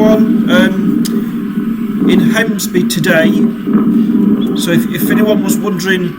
one in Hemsby today. So if anyone was wondering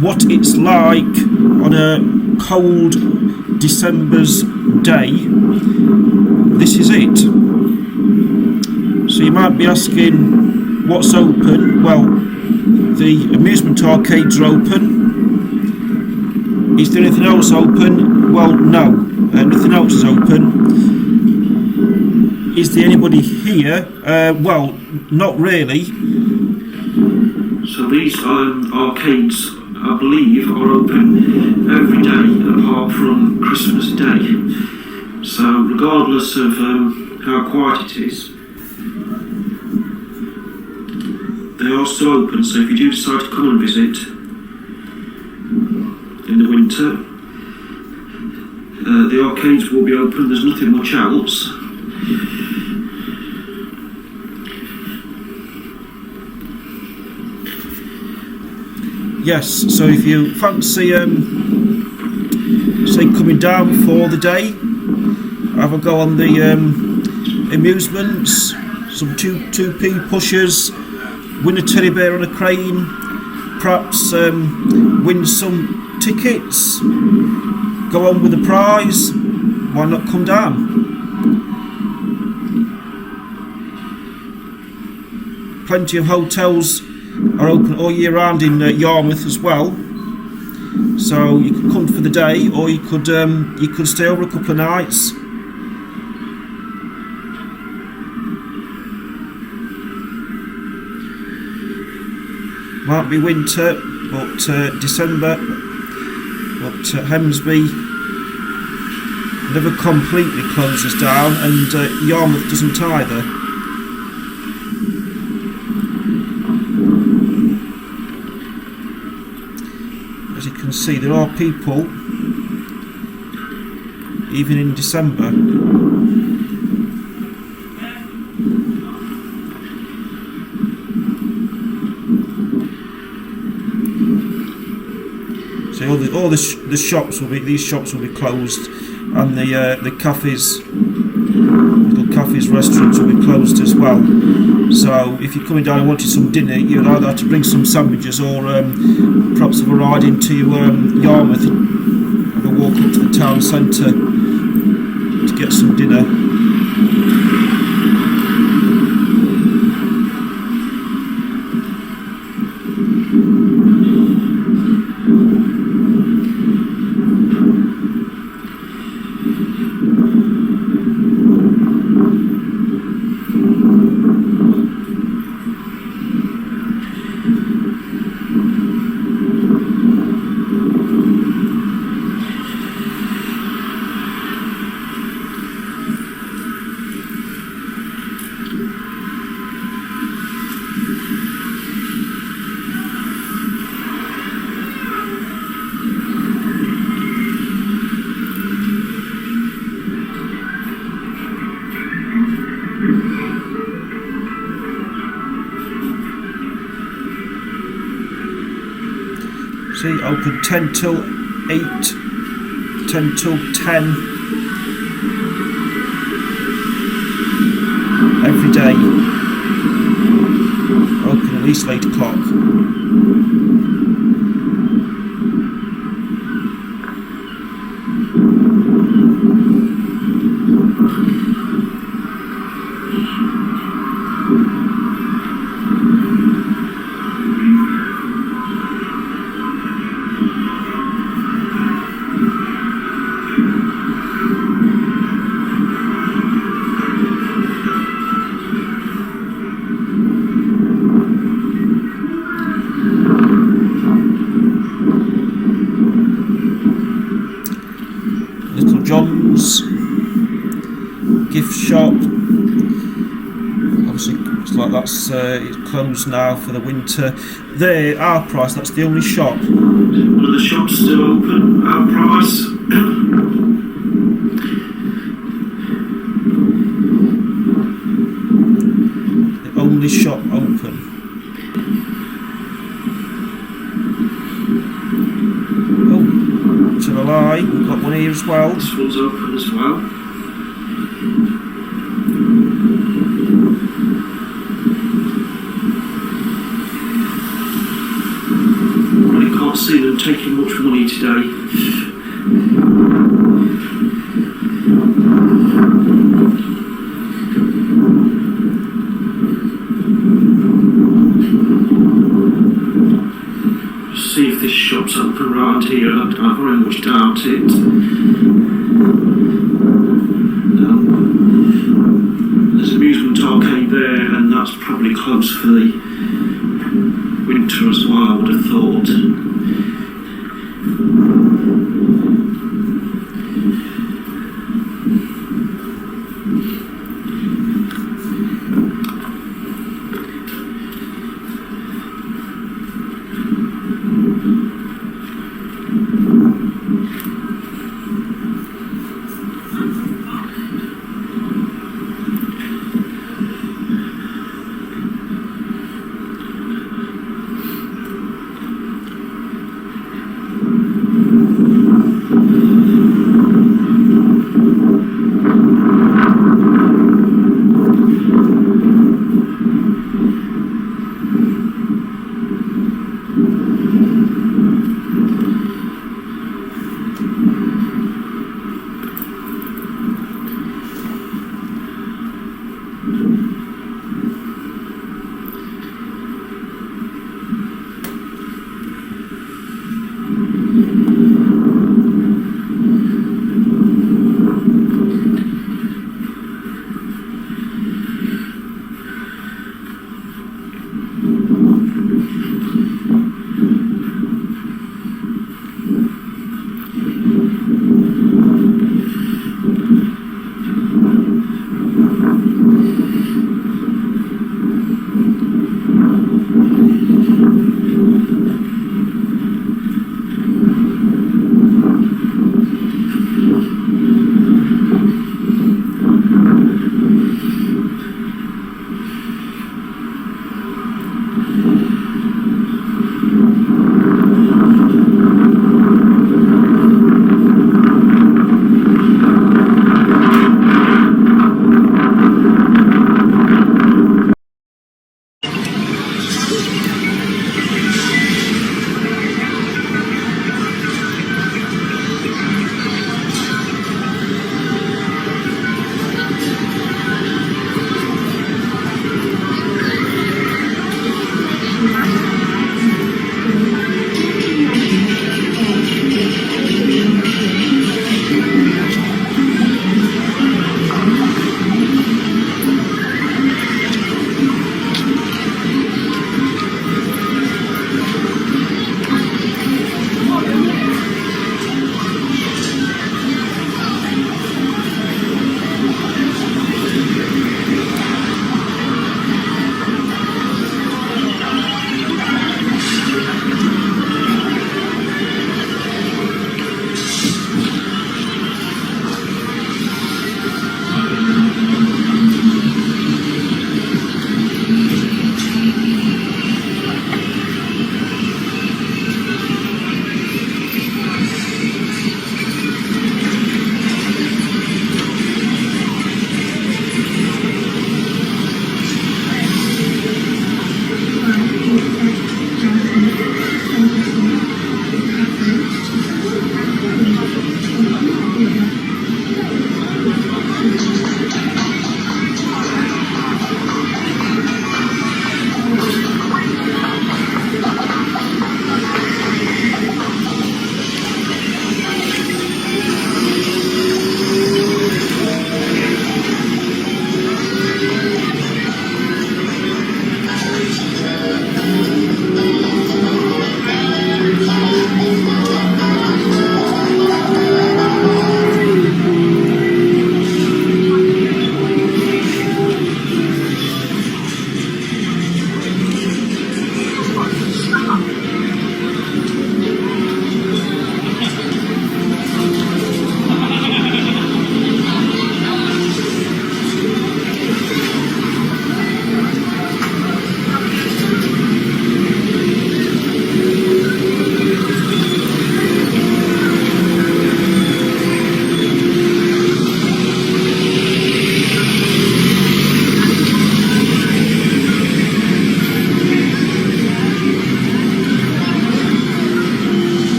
what it's like on a cold December's day, this is it. So you might be asking what's open. Well, the amusement arcades are open. Is there anything else open? Well, no, nothing else is open. Is there anybody here? Well, not really. So these arcades, I believe, are open every day apart from Christmas Day. So regardless of how quiet it is, they are still open. So if you do decide to come and visit in the winter, the arcades will be open. There's nothing much else. Yes, so if you fancy say coming down for the day, have a go on the amusements, some 2p pushers, win a teddy bear on a crane, perhaps win some tickets, go on with a prize, why not come down? Plenty of hotels are open all year round in Yarmouth as well, so you could come for the day, or you could stay over a couple of nights. Might be winter, but December, but Hemsby never completely closes down, and Yarmouth doesn't either. As you can see, there are people even in December. So all the shops will be, these shops will be closed, and the cafes, little cafes, restaurants will be closed as well. So if you're coming down and wanting some dinner, you'll either have to bring some sandwiches, or perhaps have a ride into Yarmouth, have a walk up to the town centre to get some dinner. See, open 10 till 8, 10 till 10 every day. Open at least 8 o'clock. John's gift shop. Obviously, it's like that's it's closed now for the winter. There, our price. That's the only shop. One of the shops still open. Our price. The only shop open. To the lie, we've got one here as well. This one's open as well. taking much money today. See if this shop's open around here. I very much doubt it. There's an amusement arcade there, and that's probably closed for the winter as well, I would have thought.